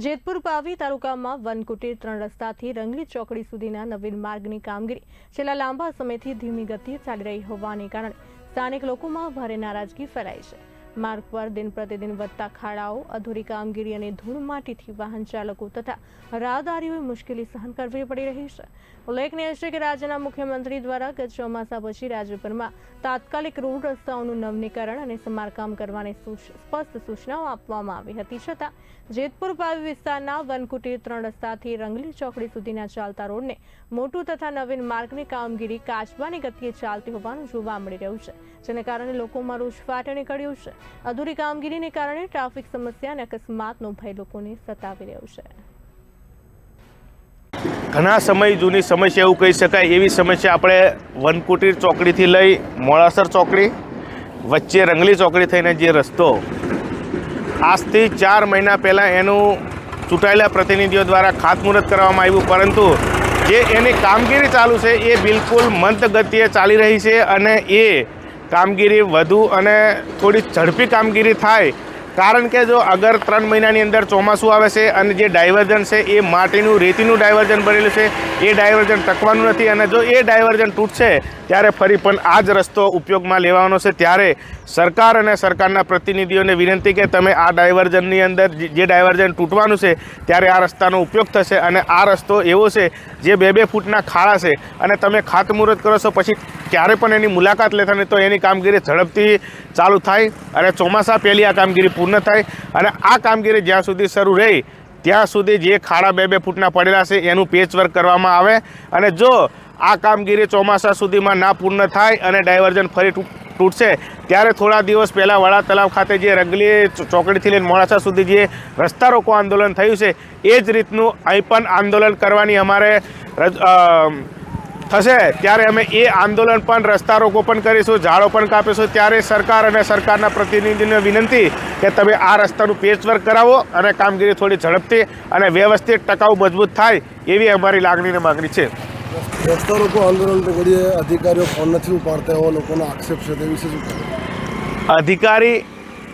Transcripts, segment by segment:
જેતપુર પાવી તાલુકામાં વનકુટીર 3 રસ્તાથી રંગલી ચોકડી સુધીના નવીન માર્ગની કામગીરી છેલ્લા લાંબા સમયથી ધીમી ગતિએ ચાલી રહી હોવાને કારણે સ્થાનિક લોકોમાં ભારે નારાજગી ફેલાઈ છે। માર્ગ પર દિન પ્રતિદિન વધતા ખાડાઓ, અધૂરી કામગીરી અને ધૂળ માટીથી વાહન ચાલકો તથા રાહદારીઓએ મુશ્કેલી સહન કરવી પડી રહી છે। ઉલ્લેખનીય છે કે રાજ્યના મુખ્યમંત્રી દ્વારા ગત ચોમાસા પછી રાજ્યભરમાં તાત્કાલિક રોડ રસ્તાઓનું નવીનીકરણ અને સમારકામ કરવાની સ્પષ્ટ સૂચનાઓ આપવામાં આવી હતી, છતાં જેતપુર પાવી વિસ્તારના વનકુટીર 3 રસ્તાથી રંગલી ચોકડી સુધીના ચાલતા રોડને મોટું તથા નવીન માર્ગની કામગીરી કાચબાની ગતિએ ચાલતી હોવાનું જોવા મળી રહ્યું છે, જેને કારણે લોકોમાં રોષ ફાટી નીકળ્યો છે। અધૂરી કામગીરીને કારણે ટ્રાફિક સમસ્યા અને અકસ્માતનો ભય લોકોને સતાવી રહ્યો છે। ઘણા સમય જૂની સમસ્યા એવું કહી શકાય, એવી સમસ્યા આપણે વનકુટીર ચોકડીથી લઈ મોડાસર ચોકડી વચ્ચે રંગલી ચોકડી થઈને જે રસ્તો આજથી 4 મહિના પહેલાં એનું ચૂંટાયેલા પ્રતિનિધિઓ દ્વારા ખાતમુહૂર્ત કરવામાં આવ્યું, પરંતુ જે એની કામગીરી ચાલુ છે એ બિલકુલ મંદ ગતિએ ચાલી રહી છે અને એ કામગીરી વધુ અને થોડી ઝડપી કામગીરી થાય, કારણ કે જો અગર 3 મહિનાની અંદર ચોમાસું આવે છે અને જે ડાયવર્ઝન છે એ માટીનું રેતીનું ડાયવર્ઝન બનેલું છે, એ ડાયવર્ઝન ટકવાનું નથી અને જો એ ડાયવર્ઝન તૂટશે ત્યારે ફરી પણ આ જ રસ્તો ઉપયોગમાં લેવાનો છે। ત્યારે સરકાર અને સરકારના પ્રતિનિધિઓને વિનંતી કે તમે આ ડાયવર્ઝનની અંદર જે ડાયવર્ઝન તૂટવાનું છે ત્યારે આ રસ્તાનો ઉપયોગ થશે અને આ રસ્તો એવો છે જે 2-2 ફૂટના ખાડા છે અને તમે ખાતમુહૂર્ત કરો છો પછી ક્યારે પણ એની મુલાકાત લેતા નહીં તો એની કામગીરી ઝડપથી ચાલુ થાય અને ચોમાસા પહેલી આ કામગીરી પૂર્ણ થાય અને આ કામગીરી જ્યાં સુધી શરૂ રહી ત્યાં સુધી જે ખાડા 2-2 ફૂટના પડેલા છે એનું પેચવર્ક કરવામાં આવે અને જો આ કામગીરી ચોમાસા સુધીમાં ના પૂર્ણ થાય અને ડાયવર્ઝન ફરી તૂટશે ત્યારે થોડા દિવસ પહેલાં વડા તલાવ ખાતે જે રંગલી ચોકડીથી લઈને મોડાસા સુધી જે રસ્તા રોકો આંદોલન થયું છે એ જ રીતનું અહીં પણ આંદોલન કરવાની અમારે થશે। ત્યારે અમે એ આંદોલન પણ રસ્તા રોકો પણ કરીશું, ઝાડો પણ કાપીશું। ત્યારે સરકાર અને સરકારના પ્રતિનિધિને વિનંતી કે તમે આ રસ્તાનું પેચવર્ક કરાવો અને કામગીરી થોડી ઝડપથી અને વ્યવસ્થિત ટકાઉ મજબૂત થાય એવી અમારી લાગણી અને માગણી છે। રસ્તા રોકો આંદોલન ઘડીએ અધિકારીઓ ફોન નથી ઉપાડતા એવો લોકોનો આક્ષેપ છે, તે વિશે શું કહેવું? અધિકારી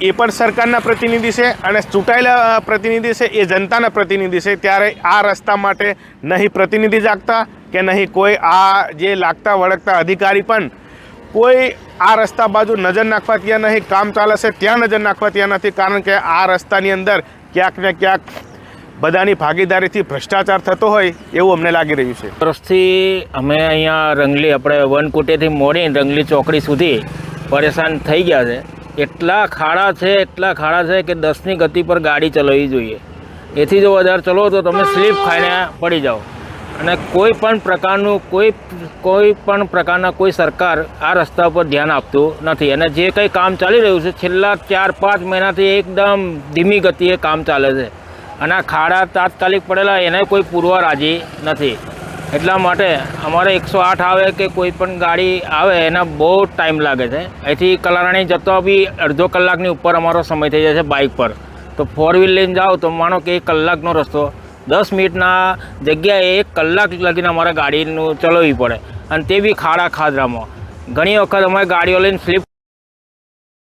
એ પણ સરકારના પ્રતિનિધિ છે અને ચૂંટાયેલા પ્રતિનિધિ છે, એ જનતાના પ્રતિનિધિ છે। ત્યારે આ રસ્તા માટે નહીં પ્રતિનિધિ જાગતા કે નહીં કોઈ આ જે લાગતા વળગતા અધિકારી પણ કોઈ આ રસ્તા બાજુ નજર નાખવા ત્યાં નહીં, કામ ચાલે છે ત્યાં નજર નાખવા ત્યાં નથી, કારણ કે આ રસ્તાની અંદર ક્યાંક ને ક્યાંક બધાની ભાગીદારીથી ભ્રષ્ટાચાર થતો હોય એવું અમને લાગી રહ્યું છે। વર્ષથી અમે અહીંયા રંગલી આપણે વનકુટીથી મોડીને રંગલી ચોકડી સુધી પરેશાન થઈ ગયા છે। એટલા ખાડા છે કે 10ની ગતિ પર ગાડી ચલાવવી જોઈએ, એથી જો વધારે ચલાવો તો તમે સ્લીપ ખાઈને પડી જાઓ અને કોઈ પણ પ્રકારના કોઈ સરકાર આ રસ્તા પર ધ્યાન આપતું નથી અને જે કંઈ કામ ચાલી રહ્યું છે છેલ્લા 4-5 મહિનાથી એકદમ ધીમી ગતિએ કામ ચાલે છે અને આ ખાડા તાત્કાલિક પડેલા એને કોઈ પૂરવા રાજી નથી। એટલા માટે અમારે 108 આવે કે કોઈ પણ ગાડી આવે એના બહુ ટાઈમ લાગે છે। અહીંથી કલારાણી જતો બી અડધો કલાકની ઉપર અમારો સમય થઈ જાય છે બાઇક પર, તો 4 વ્હીલ લઈને જાઓ તો માનો કે 1 કલાકનો રસ્તો 10 મિનિટના જગ્યાએ 1 કલાક લગીને અમારે ગાડીનું ચલાવવી પડે અને તે બી ખાડા ખાધરામાં। ઘણી વખત અમારે ગાડીઓ લઈને સ્લીપ